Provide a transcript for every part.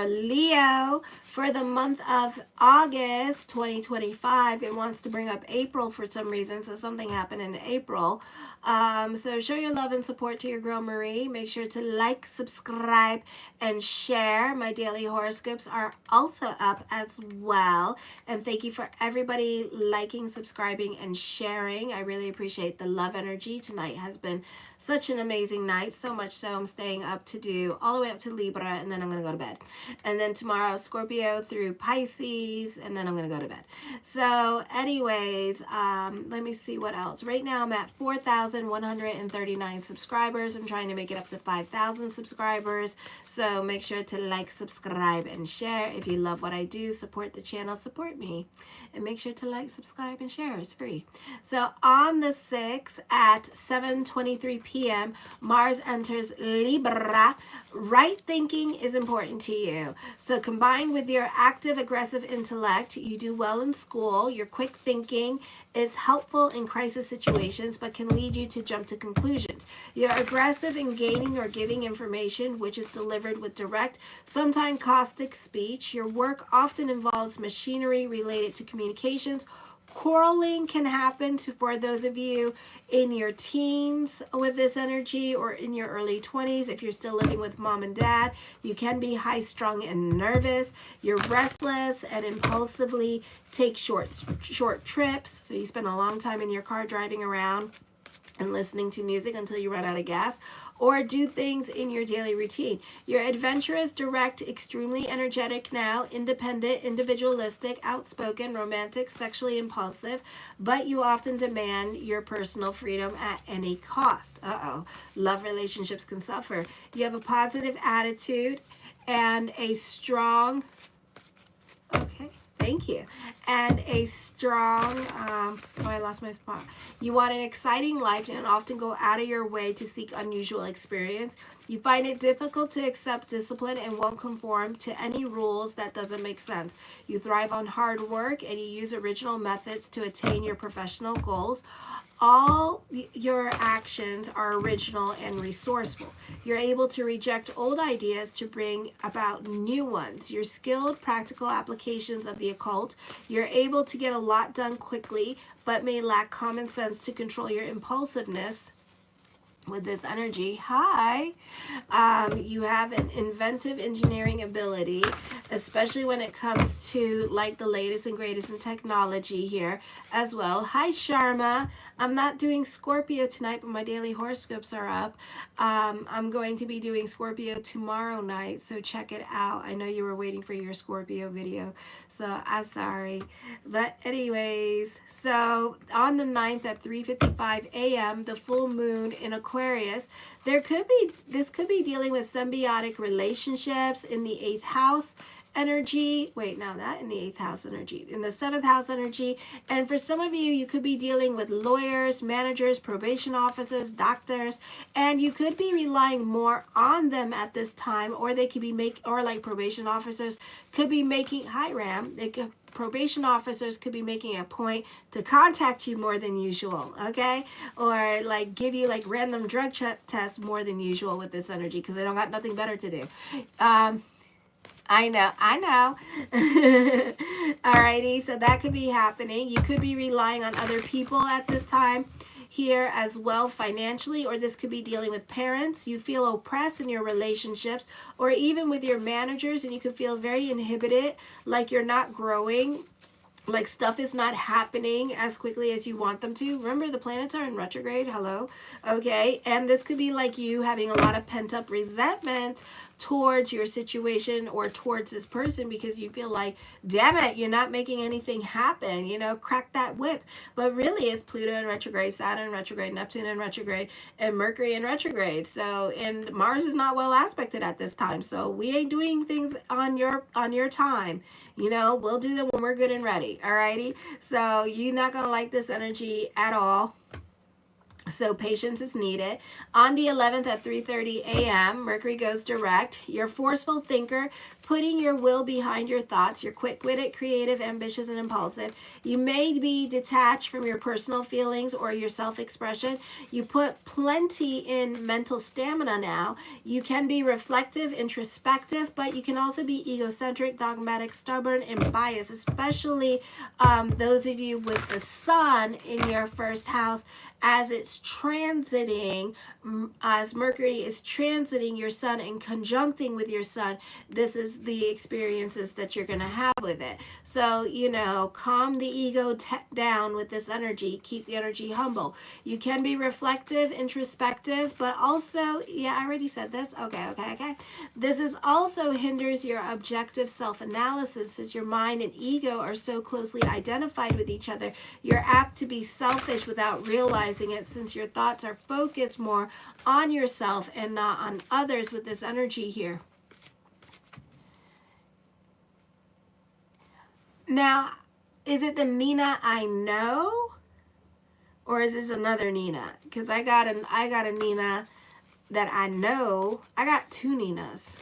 Leo for the month of August 2025. It wants to bring up April for some reason, so something happened in April. So show your love and support to your girl Marie. Make sure to like, subscribe, and share. My daily horoscopes are also up as well. And thank you for everybody liking, subscribing, and sharing. I really appreciate the love energy. Tonight has been such an amazing night, so much so I'm staying up to do all the way up to Libra, and then I'm going to go to bed. And then tomorrow, Scorpio through Pisces, and then I'm going to go to bed. So anyways, let me see what else. Right now, I'm at 4,139 subscribers. I'm trying to make it up to 5,000 subscribers. So make sure to like, subscribe, and share. If you love what I do, support the channel, support me. And make sure to like, subscribe, and share. It's free. So on the 6th at 7:23 p.m., Mars enters Libra. Right thinking is important to you. So combined with your active, aggressive intellect, you do well in school. Your quick thinking is helpful in crisis situations, but can lead you to jump to conclusions. You're aggressive in gaining or giving information, which is delivered with direct, sometimes caustic speech. Your work often involves machinery related to communications. Quarreling can happen for those of you in your teens with this energy, or in your early 20s. If you're still living with mom and dad, you can be high strung and nervous. You're restless and impulsively take short trips. So you spend a long time in your car driving around and listening to music until you run out of gas, or do things in your daily routine. You're adventurous, direct, extremely energetic now, independent, individualistic, outspoken, romantic, sexually impulsive, but you often demand your personal freedom at any cost. Love relationships can suffer. You have a positive attitude and a strong, thank you. And a strong, I lost my spot. You want an exciting life and often go out of your way to seek unusual experience. You find it difficult to accept discipline and won't conform to any rules that doesn't make sense. You thrive on hard work and you use original methods to attain your professional goals. All your actions are original and resourceful. You're able to reject old ideas to bring about new ones. You're skilled, practical applications of the occult. You're able to get a lot done quickly, but may lack common sense to control your impulsiveness. With this energy, you have an inventive engineering ability, especially when it comes to like the latest and greatest in technology here as well. Hi, Sharma. I'm not doing Scorpio tonight, but my daily horoscopes are up. I'm going to be doing Scorpio tomorrow night, so check it out. I know you were waiting for your Scorpio video, so I'm sorry. But anyways, so on the 9th at 3:55 a.m., the full moon in Aquarius, this could be dealing with symbiotic relationships in the 8th house energy. Wait, no, not in the 8th house energy, in the 7th house energy. And for some of you, you could be dealing with lawyers, managers, probation officers, doctors, and you could be relying more on them at this time, or they could be like probation officers could be making, probation officers could be making a point to contact you more than usual, okay? Or like give you like random drug tests more than usual with this energy, because they don't got nothing better to do. I know. Alrighty, so that could be happening. You could be relying on other people at this time here as well financially, or this could be dealing with parents. You feel oppressed in your relationships, or even with your managers, and you could feel very inhibited, like you're not growing, like stuff is not happening as quickly as you want them to. Remember, the planets are in retrograde. Hello. Okay. And this could be like you having a lot of pent up resentment towards your situation or towards this person, because you feel like, damn it, you're not making anything happen, crack that whip. But really it's Pluto in retrograde, Saturn in retrograde, Neptune in retrograde, and Mercury in retrograde. So, and Mars is not well aspected at this time. So we ain't doing things on your time. We'll do them when we're good and ready. Alrighty. So you're not going to like this energy at all. So patience is needed. On the 11th at 3:30 a.m., Mercury goes direct. You're a forceful thinker, putting your will behind your thoughts. You're quick-witted, creative, ambitious, and impulsive. You may be detached from your personal feelings or your self-expression. You put plenty in mental stamina now. You can be reflective, introspective, but you can also be egocentric, dogmatic, stubborn, and biased, especially those of you with the sun in your first house as it's transiting, as Mercury is transiting your sun and conjuncting with your sun. This is the experiences that you're going to have with it. So, you know, calm the ego down with this energy. Keep the energy humble. You can be reflective, introspective, but also, yeah, I already said this. Okay. This is also hinders your objective self-analysis, since your mind and ego are so closely identified with each other. You're apt to be selfish without realizing it, since your thoughts are focused more on yourself and not on others with this energy here. Now, is it the Nina I know, or is this another Nina? Because I got a Nina that I know. I got two Ninas.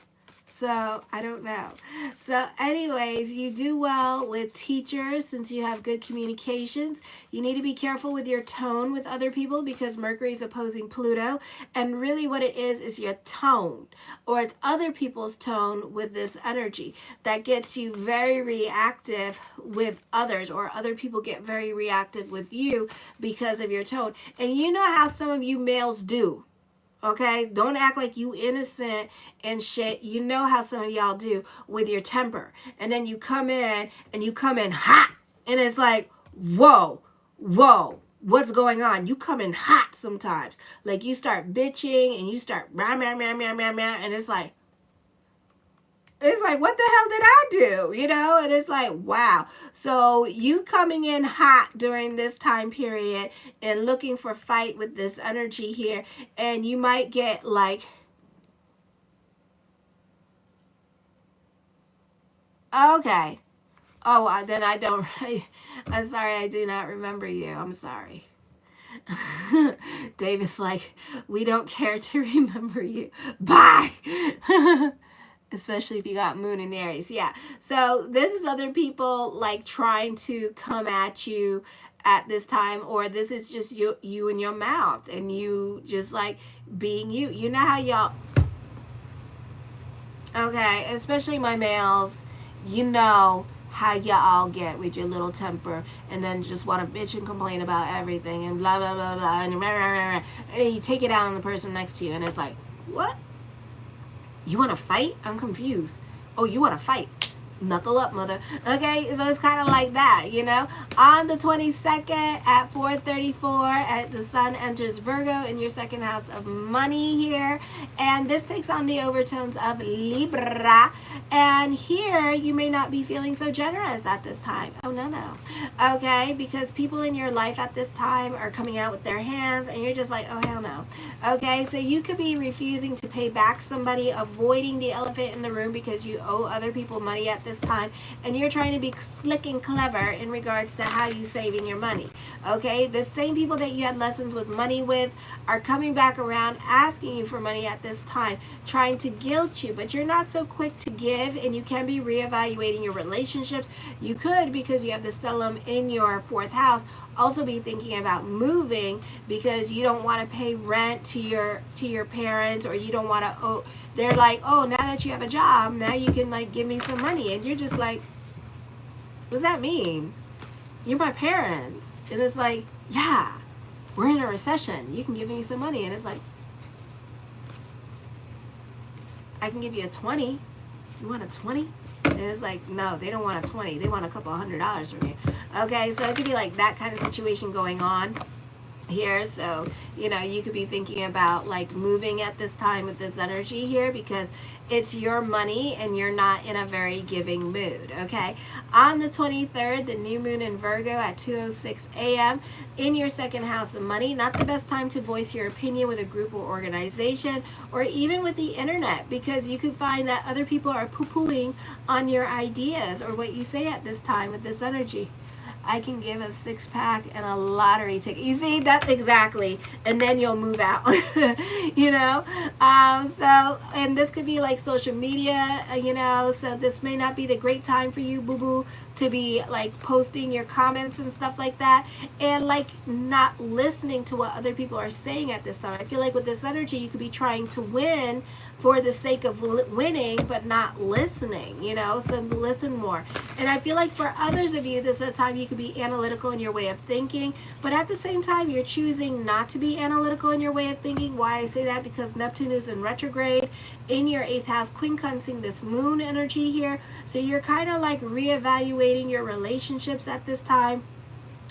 So I don't know. So anyways, you do well with teachers since you have good communications. You need to be careful with your tone with other people because Mercury is opposing Pluto. And really what it is your tone, or it's other people's tone with this energy that gets you very reactive with others, or other people get very reactive with you because of your tone. And you know how some of you males do. Okay, don't act like you innocent and shit. You know how some of y'all do with your temper. And then you come in hot. And it's like, whoa, what's going on? You come in hot sometimes. Like you start bitching and you start rah, rah, rah, rah, rah, rah, and it's like, what the hell did I do? You know, and it's like, wow. So you coming in hot during this time period and looking for fight with this energy here, and you might get like, okay. Oh, then I don't, I'm sorry, I do not remember you. I'm sorry. David's like, we don't care to remember you. Bye. Especially if you got Moon in Aries. Yeah. So this is other people like trying to come at you at this time, or this is just you and your mouth and you just like being you. You know how y'all, okay, especially my males, you know how y'all get with your little temper and then just want to bitch and complain about everything and blah, blah, blah, blah, and rah, rah, rah, rah, and then you take it out on the person next to you and it's like, what? You want to fight? I'm confused. Oh, you want to fight? Knuckle up, mother. Okay, so it's kind of like that, you know. On the 22nd at 4:34, the sun enters Virgo in your second house of money here, and this takes on the overtones of Libra. And here you may not be feeling so generous at this time. Oh no. Okay, because people in your life at this time are coming out with their hands, and you're just like, oh hell no. Okay, so you could be refusing to pay back somebody, avoiding the elephant in the room because you owe other people money at this time, and you're trying to be slick and clever in regards to how you saving your money. Okay, the same people that you had lessons with money with are coming back around asking you for money at this time, trying to guilt you, but you're not so quick to give, and you can be reevaluating your relationships. You could, because you have the stellium in your fourth house, also be thinking about moving because you don't want to pay rent to your parents, or you don't want to owe. They're like, oh, now that you have a job, now you can like give me some money, and you're just like, what does that mean? You're my parents. And it's like, yeah, we're in a recession, you can give me some money. And it's like, I can give you a 20. You want a 20? And it's like, no, they don't want a 20. They want a couple $100s from you. Okay, so it could be like that kind of situation going on here. So, you know, you could be thinking about like moving at this time with this energy here because it's your money and you're not in a very giving mood. Okay, on the 23rd, the new moon in Virgo at 2:06 a.m. in your second house of money. Not the best time to voice your opinion with a group or organization, or even with the internet, because you could find that other people are poo-pooing on your ideas or what you say at this time with this energy. I can give a 6-pack and a lottery ticket. You see, that's exactly. And then you'll move out, you know? So, and this could be like social media, you know, so this may not be the great time for you, boo-boo, to be like posting your comments and stuff like that, and like not listening to what other people are saying at this time. I feel like with this energy, you could be trying to win for the sake of winning, but not listening, you know, so listen more. And I feel like for others of you, this is a time you could be analytical in your way of thinking, but at the same time, you're choosing not to be analytical in your way of thinking. Why I say that? Because Neptune is in retrograde in your 8th house, quincunxing this moon energy here. So you're kind of like reevaluating your relationships at this time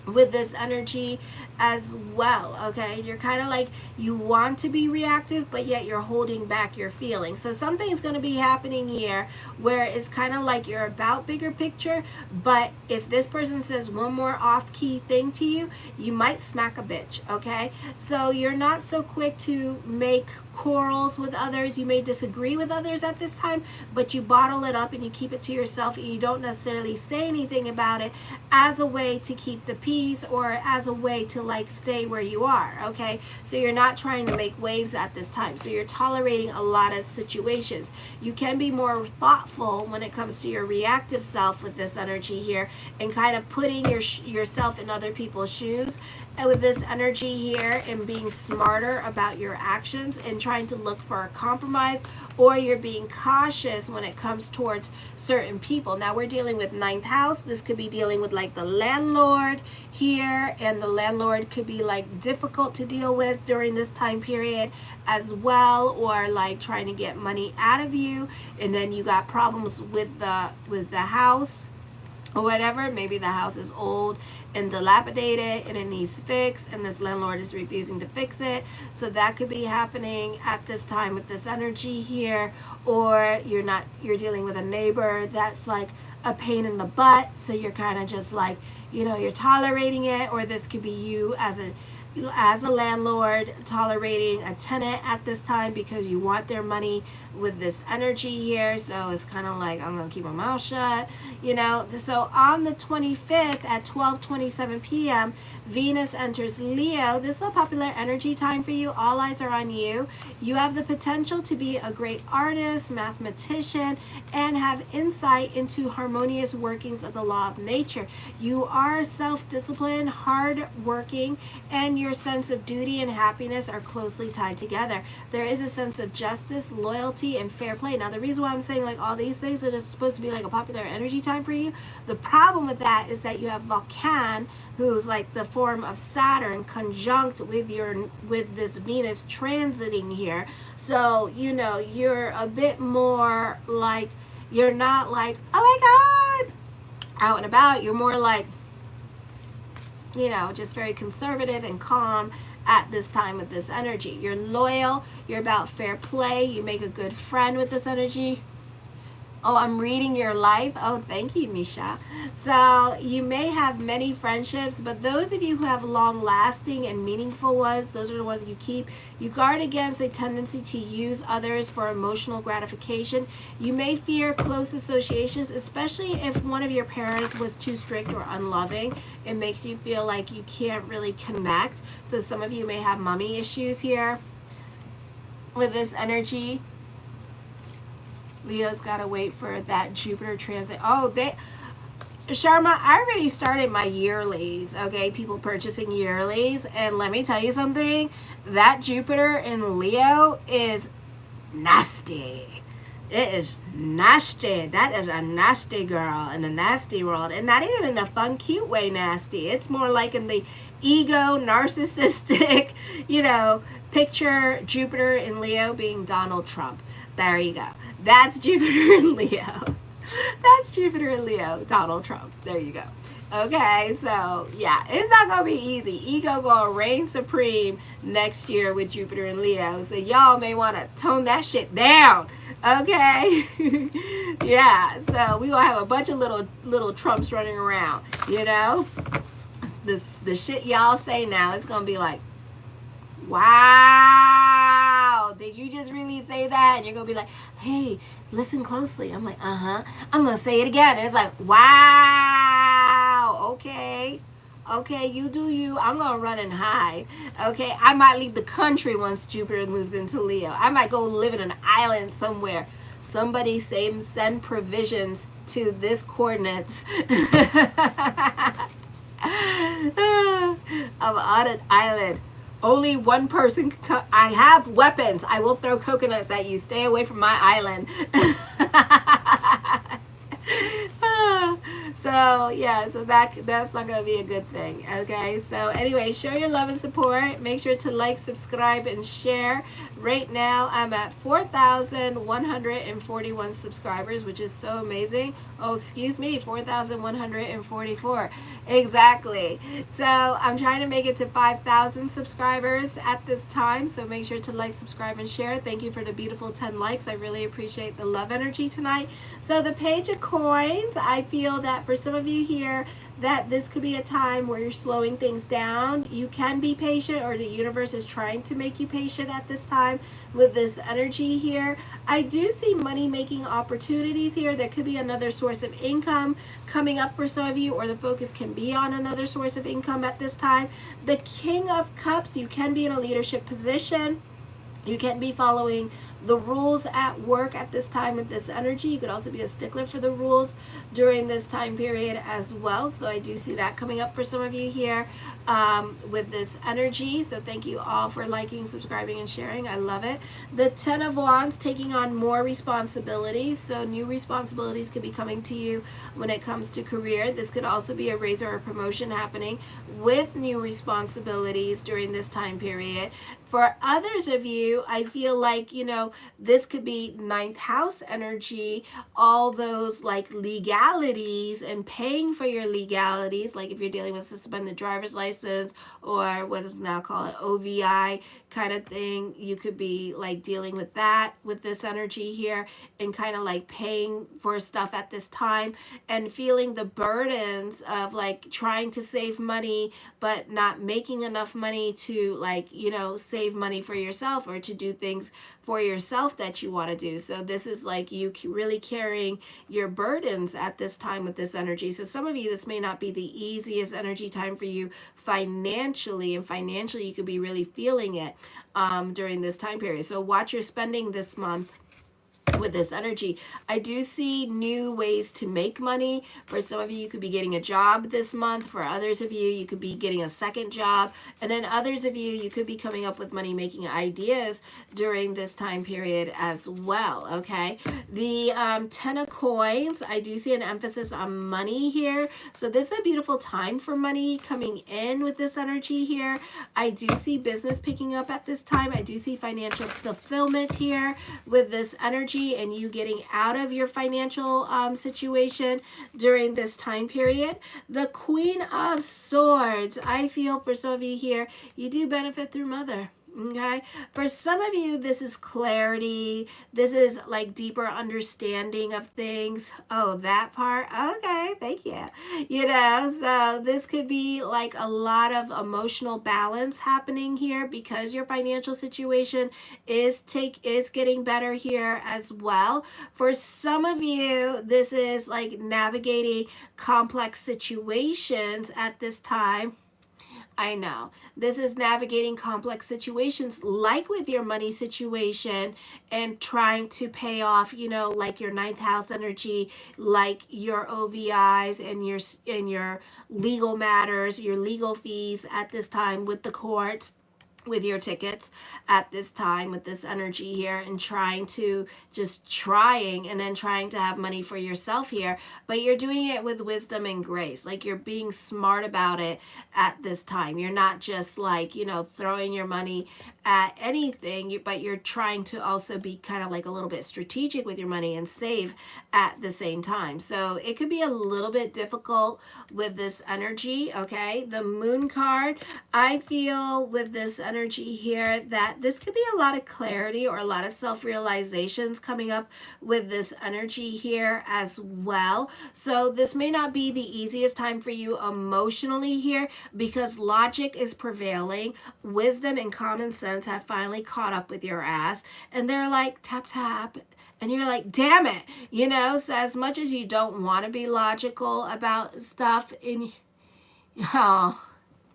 with this energy as well. Okay, you're kind of like, you want to be reactive, but yet you're holding back your feelings. So something's going to be happening here where it's kind of like you're about bigger picture, but if this person says one more off-key thing to you, you might smack a bitch. Okay, so you're not so quick to make quarrels with others. You may disagree with others at this time, but you bottle it up and you keep it to yourself, and you don't necessarily say anything about it as a way to keep the peace or as a way to like stay where you are. Okay, so you're not trying to make waves at this time, so you're tolerating a lot of situations. You can be more thoughtful when it comes to your reactive self with this energy here, and kind of putting yourself in other people's shoes, and with this energy here, and being smarter about your actions and trying to look for a compromise, or you're being cautious when it comes towards certain people. Now we're dealing with 9th house. This could be dealing with like the landlord here, and the landlord could be like difficult to deal with during this time period as well, or like trying to get money out of you, and then you got problems with the house or whatever. Maybe the house is old and dilapidated and it needs fixed, and this landlord is refusing to fix it. So that could be happening at this time with this energy here. Or you're dealing with a neighbor that's like a pain in the butt, so you're kind of just like, you know, you're tolerating it. Or this could be you as a landlord tolerating a tenant at this time because you want their money with this energy here. So it's kind of like, I'm gonna keep my mouth shut, you know. So on the 25th at 12:27 p.m. Venus enters Leo. This is a popular energy time for you. All eyes are on you. You have the potential to be a great artist, mathematician, and have insight into harmonious workings of the law of nature. You are self-disciplined, hard-working, and your sense of duty and happiness are closely tied together. There is a sense of justice, loyalty, and fair play. Now, the reason why I'm saying like all these things, that it's supposed to be like a popular energy time for you, the problem with that is that you have Vulcan, who's like the form of Saturn, conjunct with this Venus transiting here. So, you know, you're a bit more like, you're not like, oh my God, out and about. You're more like, you know, just very conservative and calm at this time with this energy. You're loyal. You're about fair play. You make a good friend with this energy. Oh, I'm reading your life. Oh, thank you, Misha. So you may have many friendships, but those of you who have long-lasting and meaningful ones, those are the ones you keep. You guard against a tendency to use others for emotional gratification. You may fear close associations, especially if one of your parents was too strict or unloving. It makes you feel like you can't really connect. So some of you may have mommy issues here with this energy. Leo's got to wait for that Jupiter transit. Oh, Sharma, I already started my yearlies, okay? People purchasing yearlies. And let me tell you something. That Jupiter in Leo is nasty. It is nasty. That is a nasty girl in the nasty world. And not even in a fun, cute way nasty. It's more like in the ego, narcissistic, you know, picture Jupiter in Leo being Donald Trump. There you go. That's Jupiter in Leo. That's Jupiter in Leo, Donald Trump. There you go. Okay, so yeah, it's not going to be easy. Ego going to reign supreme next year with Jupiter in Leo. So y'all may want to tone that shit down. Okay? Yeah, so we're going to have a bunch of little Trumps running around, you know? The shit y'all say now, it's going to be like, wow, did you just really say that? And you're going to be like, hey, listen closely. I'm like, I'm going to say it again. And it's like, wow, Okay. Okay, you do you. I'm gonna run and hide. Okay, I might leave the country once Jupiter moves into Leo. I might go live in an island somewhere. Somebody send provisions to this coordinates. I'm on an island. Only one person can come. I have weapons. I will throw coconuts at you. Stay away from my island. So yeah, so that's not gonna be a good thing. Okay, so anyway, show your love and support. Make sure to like, subscribe, and share. Right now I'm at 4,141 subscribers, which is so amazing. Oh, excuse me, 4,144. Exactly. So I'm trying to make it to 5,000 subscribers at this time. So make sure to like, subscribe, and share. Thank you for the beautiful 10 likes. I really appreciate the love energy tonight. So the Page of Coins, I feel that for some of you here, that this could be a time where you're slowing things down. You can be patient, or the universe is trying to make you patient at this time with this energy here. I do see money making opportunities here. There could be another source of income coming up for some of you, or the focus can be on another source of income at this time. The King of Cups, you can be in a leadership position. You can be following the rules at work at this time with this energy. You could also be a stickler for the rules during this time period as well. So I do see that coming up for some of you here with this energy. So thank you all for liking, subscribing, and sharing. I love it. The Ten of Wands, taking on more responsibilities. So new responsibilities could be coming to you when it comes to career. This could also be a raise or a promotion happening with new responsibilities during this time period. For others of you, I feel like, you know, this could be ninth house energy, all those like legalities and paying for your legalities, like if you're dealing with suspended driver's license or what is now called an OVI kind of thing, you could be like dealing with that with this energy here and kind of like paying for stuff at this time and feeling the burdens of like trying to save money but not making enough money to like, you know, save money for yourself or to do things for yourself that you want to do. So this is like you really carrying your burdens at this time with this energy. So some of you, this may not be the easiest energy time for you financially, and financially you could be really feeling it during this time period. So watch your spending this month with this energy. I do see new ways to make money. For some of you, you could be getting a job this month. For others of you, you could be getting a second job. And then others of you, you could be coming up with money making ideas during this time period as well. Okay. The Ten of Coins, I do see an emphasis on money here. So this is a beautiful time for money coming in with this energy here. I do see business picking up at this time. I do see financial fulfillment here with this energy, and you getting out of your financial situation during this time period. The Queen of Swords, I feel for some of you here, you do benefit through mother. Okay, for some of you, this is clarity. This is like deeper understanding of things. Oh, that part. Okay, thank you. You know, so this could be like a lot of emotional balance happening here because your financial situation is getting better here as well. For some of you, this is like navigating complex situations at this time. I know. This is navigating complex situations like with your money situation and trying to pay off, you know, like your ninth house energy, like your OVIs and your legal matters, your legal fees at this time with the courts, with your tickets at this time with this energy here, and trying and then trying to have money for yourself here, but you're doing it with wisdom and grace. Like you're being smart about it at this time. You're not just like, you know, throwing your money at anything, but you're trying to also be kind of like a little bit strategic with your money and save at the same time. So it could be a little bit difficult with this energy. Okay, the Moon card, I feel with this energy here that this could be a lot of clarity or a lot of self-realizations coming up with this energy here as well. So this may not be the easiest time for you emotionally here because logic is prevailing. Wisdom and common sense have finally caught up with your ass, and they're like tap tap, and you're like, damn it, you know. So as much as you don't want to be logical about stuff Oh,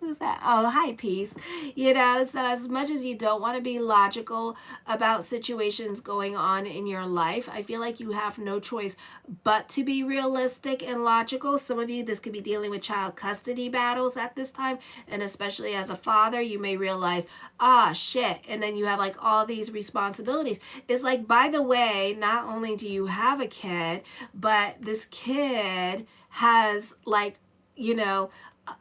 who's that? Oh, hi, peace. You know, so as much as you don't want to be logical about situations going on in your life, I feel like you have no choice but to be realistic and logical. Some of you, this could be dealing with child custody battles at this time. And especially as a father, you may realize, ah, shit. And then you have like all these responsibilities. It's like, by the way, not only do you have a kid, but this kid has like, you know,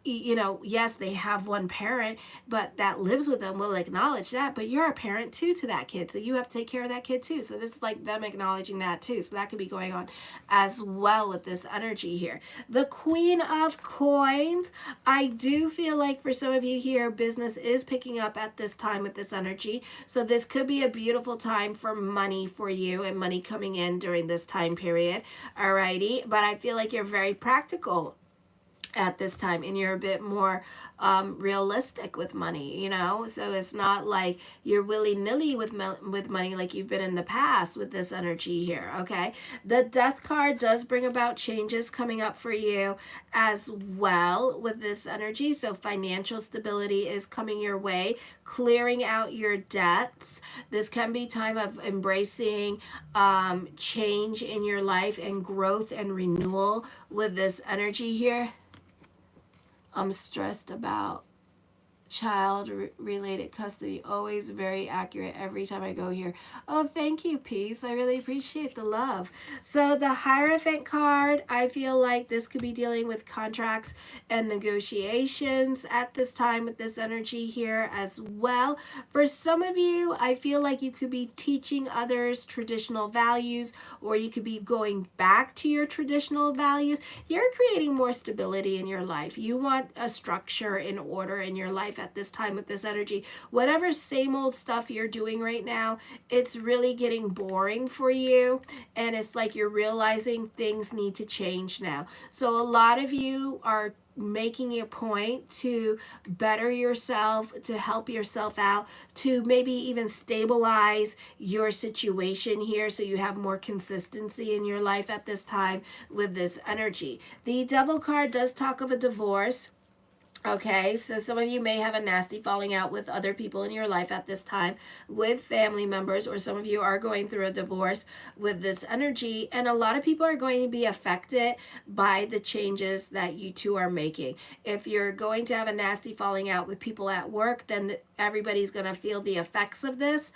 yes, they have one parent, but that lives with them will acknowledge that. But you're a parent too to that kid, so you have to take care of that kid too. So this is like them acknowledging that too. So that could be going on as well with this energy here. The Queen of Coins. I do feel like for some of you here, business is picking up at this time with this energy. So this could be a beautiful time for money for you and money coming in during this time period. Alrighty, but I feel like you're very practical at this time, and you're a bit more realistic with money, you know. So it's not like you're willy-nilly with money like you've been in the past with this energy here. Okay, the Death card does bring about changes coming up for you as well with this energy. So financial stability is coming your way, clearing out your debts. This can be time of embracing change in your life and growth and renewal with this energy here. I'm stressed about child related custody. Always very accurate every time I go here. Oh, thank you, peace. I really appreciate the love. So the Hierophant card, I feel like this could be dealing with contracts and negotiations at this time with this energy here as well. For some of you, I feel like you could be teaching others traditional values, or you could be going back to your traditional values. You're creating more stability in your life. You want a structure and order in your life at this time with this energy. Whatever same old stuff you're doing right now, it's really getting boring for you, and it's like you're realizing things need to change now. So a lot of you are making a point to better yourself, to help yourself out, to maybe even stabilize your situation here so you have more consistency in your life at this time with this energy. The Devil card does talk of a divorce. Okay, so some of you may have a nasty falling out with other people in your life at this time, with family members, or some of you are going through a divorce with this energy, and a lot of people are going to be affected by the changes that you two are making. If you're going to have a nasty falling out with people at work, then everybody's going to feel the effects of this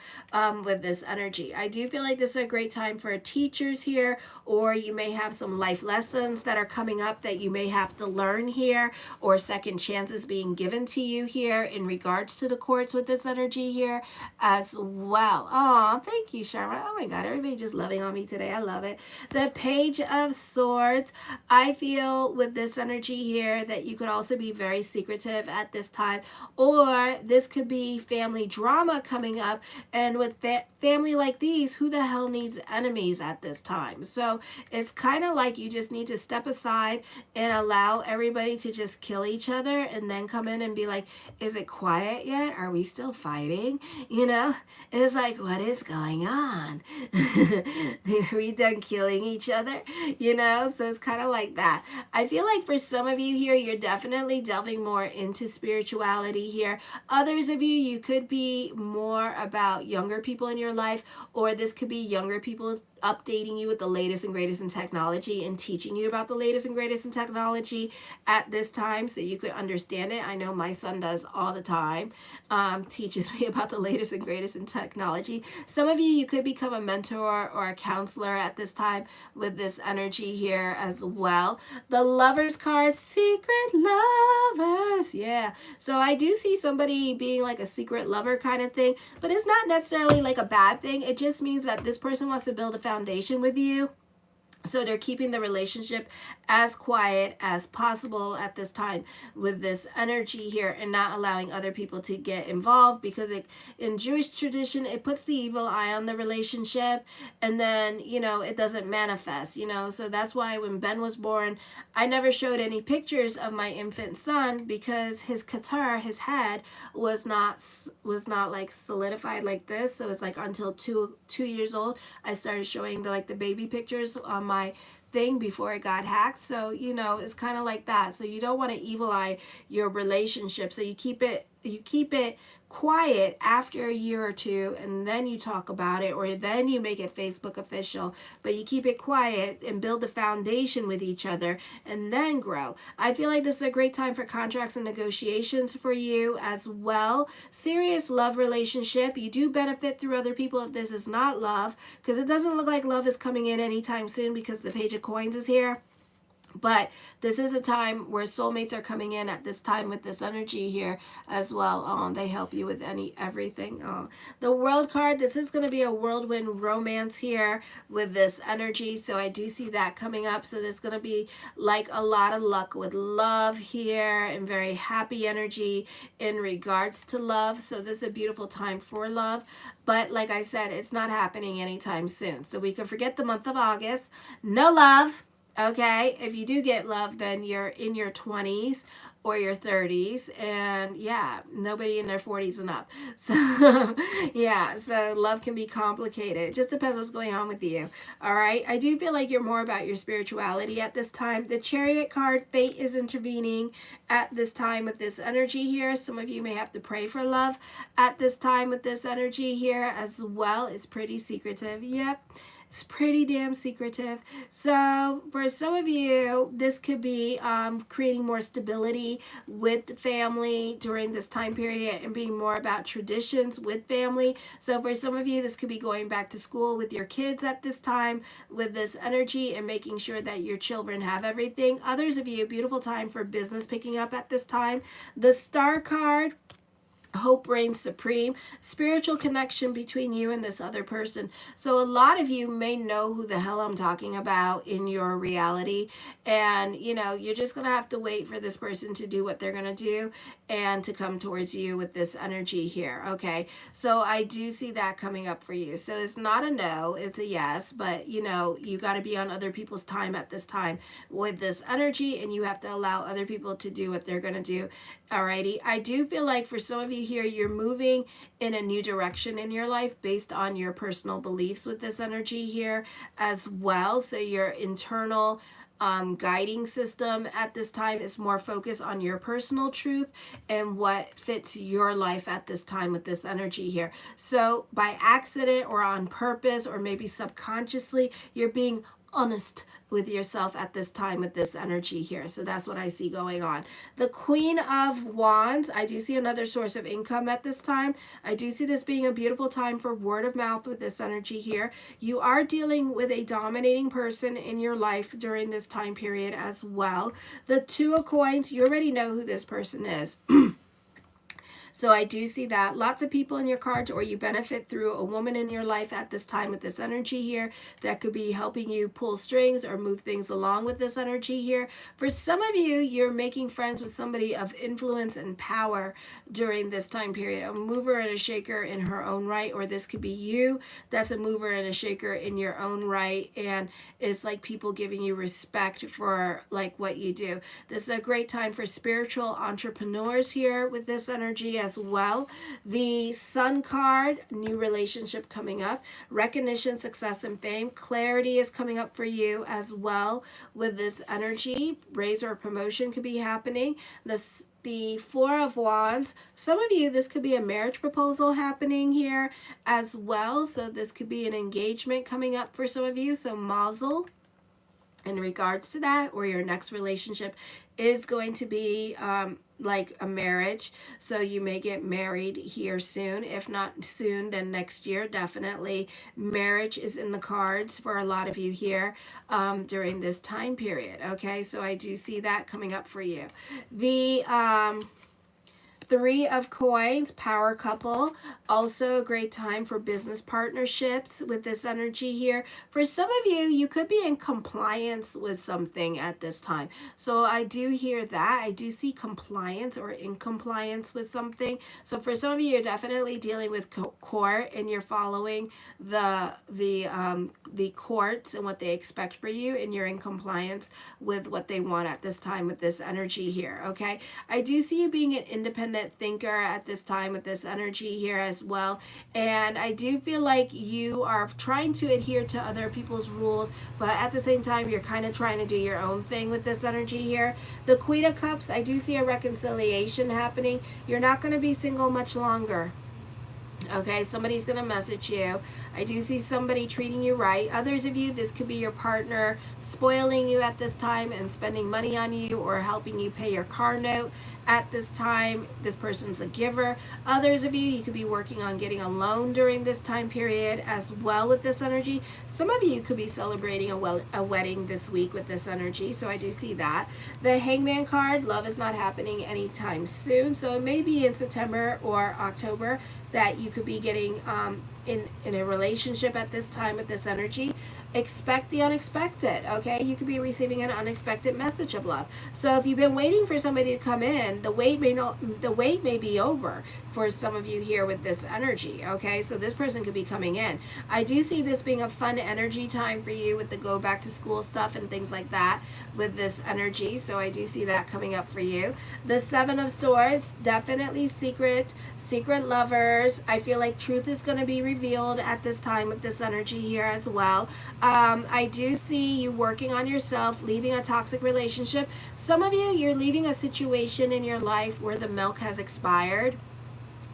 with this energy. I do feel like this is a great time for teachers here, or you may have some life lessons that are coming up that you may have to learn here, or second chances being given to you here in regards to the courts with this energy here as well. Oh, thank you, Sharma. Oh my God, everybody just loving on me today. I love it. The Page of Swords. I feel with this energy here that you could also be very secretive at this time, or this could be family drama coming up. And with family like these, who the hell needs enemies at this time? So it's kind of like you just need to step aside and allow everybody to just kill each other, and then come in and be like, is it quiet yet? Are we still fighting? You know, it's like, what is going on? Are we done killing each other? You know, so it's kind of like that. I feel like for some of you here, you're definitely delving more into spirituality here. Others of you, you could be more about younger people in your life, or this could be younger people updating you with the latest and greatest in technology and teaching you about the latest and greatest in technology at this time so you could understand it. I know my son does all the time, teaches me about the latest and greatest in technology. Some of you, you could become a mentor or a counselor at this time with this energy here as well. The Lovers card, secret lovers. Yeah. So I do see somebody being like a secret lover kind of thing, but it's not necessarily like a bad thing. It just means that this person wants to build a foundation with you. So they're keeping the relationship as quiet as possible at this time with this energy here, and not allowing other people to get involved, because in Jewish tradition, it puts the evil eye on the relationship, and then, you know, it doesn't manifest, you know. So that's why when Ben was born, I never showed any pictures of my infant son, because his qatar, his head, was not like solidified like this. So it's like until two years old, I started showing the baby pictures on my thing before it got hacked. So, you know, it's kind of like that. So you don't want to evil eye your relationship. So you keep it quiet after a year or two, and then you talk about it, or then you make it Facebook official. But you keep it quiet and build a foundation with each other, and then grow. I feel like this is a great time for contracts and negotiations for you as well. Serious love relationship. You do benefit through other people if this is not love, because it doesn't look like love is coming in anytime soon because the Page of Coins is here. But this is a time where soulmates are coming in at this time with this energy here as well. They help you with everything. The World card, this is going to be a whirlwind romance here with this energy. So I do see that coming up. So there's going to be like a lot of luck with love here and very happy energy in regards to love. So this is a beautiful time for love. But like I said, it's not happening anytime soon. So we can forget the month of August. No love. Okay, if you do get love, then you're in your 20s or your 30s, and yeah, nobody in their 40s and up. So yeah, so love can be complicated. It just depends what's going on with you. All right, I do feel like you're more about your spirituality at this time. The Chariot card, fate is intervening at this time with this energy here. Some of you may have to pray for love at this time with this energy here as well. It's pretty secretive. Yep. It's pretty damn secretive. So for some of you, this could be creating more stability with family during this time period and being more about traditions with family. So for some of you, this could be going back to school with your kids at this time with this energy and making sure that your children have everything. Others of you, beautiful time for business picking up at this time. The Star card, hope reigns supreme. Spiritual connection between you and this other person. So a lot of you may know who the hell I'm talking about in your reality. And, you know, you're just going to have to wait for this person to do what they're going to do and to come towards you with this energy here. Okay. So I do see that coming up for you. So it's not a no, it's a yes. But, you know, you got to be on other people's time at this time with this energy, and you have to allow other people to do what they're going to do. Alrighty. I do feel like for some of you here, you're moving in a new direction in your life based on your personal beliefs with this energy here as well. So your internal guiding system at this time is more focused on your personal truth and what fits your life at this time with this energy here. So by accident or on purpose or maybe subconsciously, you're being honest with yourself at this time with this energy here. So that's what I see going on. The Queen of Wands, I do see another source of income at this time. I do see this being a beautiful time for word of mouth with this energy here. You are dealing with a dominating person in your life during this time period as well. The Two of Coins, you already know who this person is. So I do see that. Lots of people in your cards, or you benefit through a woman in your life at this time with this energy here that could be helping you pull strings or move things along with this energy here. For some of you, you're making friends with somebody of influence and power during this time period. A mover and a shaker in her own right, or this could be you that's a mover and a shaker in your own right. And it's like people giving you respect for like what you do. This is a great time for spiritual entrepreneurs here with this energy as well. The Sun card, new relationship coming up. Recognition, success, and fame. Clarity is coming up for you as well with this energy. Raise or promotion could be happening. The Four of Wands. Some of you, this could be a marriage proposal happening here as well. So this could be an engagement coming up for some of you. So mazel in regards to that, or your next relationship is going to be like a marriage. So you may get married here soon. If not soon, then next year, definitely. Marriage is in the cards for a lot of you here during this time period. Okay, so I do see that coming up for you. The Three of Coins, power couple, also a great time for business partnerships with this energy here. For some of you, you could be in compliance with something at this time. So I do hear that. I do see compliance or in compliance with something. So for some of you, you're definitely dealing with court, and you're following the courts and what they expect for you, and you're in compliance with what they want at this time with this energy here. Okay, I do see you being an independent independent thinker at this time with this energy here as well. And I do feel like you are trying to adhere to other people's rules, but at the same time, you're kind of trying to do your own thing with this energy here. The Queen of Cups, I do see a reconciliation happening. You're not going to be single much longer. Okay, somebody's going to message you. I do see somebody treating you right. Others of you, this could be your partner spoiling you at this time and spending money on you or helping you pay your car note at this time. This person's a giver. Others of you, you could be working on getting a loan during this time period as well with this energy. Some of you could be celebrating a wedding this week with this energy, so I do see that. The Hangman card, love is not happening anytime soon, so it may be in September or October that you could be getting in a relationship at this time with this energy. Expect the unexpected, okay? You could be receiving an unexpected message of love. So if you've been waiting for somebody to come in, the wait may be over for some of you here with this energy, okay? So this person could be coming in. I do see this being a fun energy time for you with the go back to school stuff and things like that with this energy. So I do see that coming up for you. The Seven of Swords, definitely secret lovers. I feel like truth is going to be revealed at this time with this energy here as well. I do see you working on yourself, leaving a toxic relationship. Some of you, you're leaving a situation in your life where the milk has expired,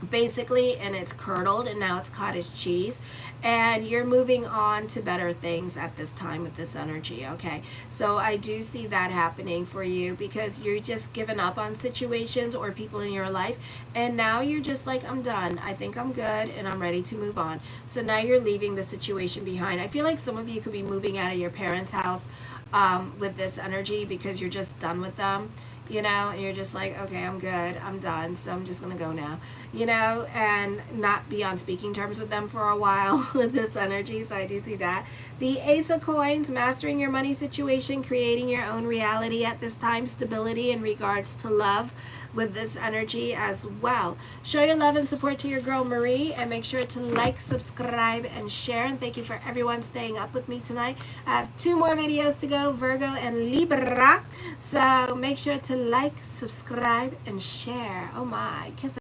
basically, and it's curdled and now it's cottage cheese, and you're moving on to better things at this time with this energy. Okay, so I do see that happening for you because you're just giving up on situations or people in your life, and now you're just like, I'm done, I think I'm good and I'm ready to move on. So now you're leaving the situation behind. I feel like some of you could be moving out of your parents' house with this energy because you're just done with them, you know, and you're just like, okay, I'm good, I'm done, so I'm just gonna go now, you know, and not be on speaking terms with them for a while with this energy. So I do see that. The Ace of Coins, mastering your money situation, creating your own reality at this time, stability in regards to love with this energy as well. Show your love and support to your girl Marie, and make sure to like, subscribe, and share. And thank you for everyone staying up with me tonight. I have 2 more videos to go, Virgo and Libra, so make sure to like, subscribe, and share. Oh my, kiss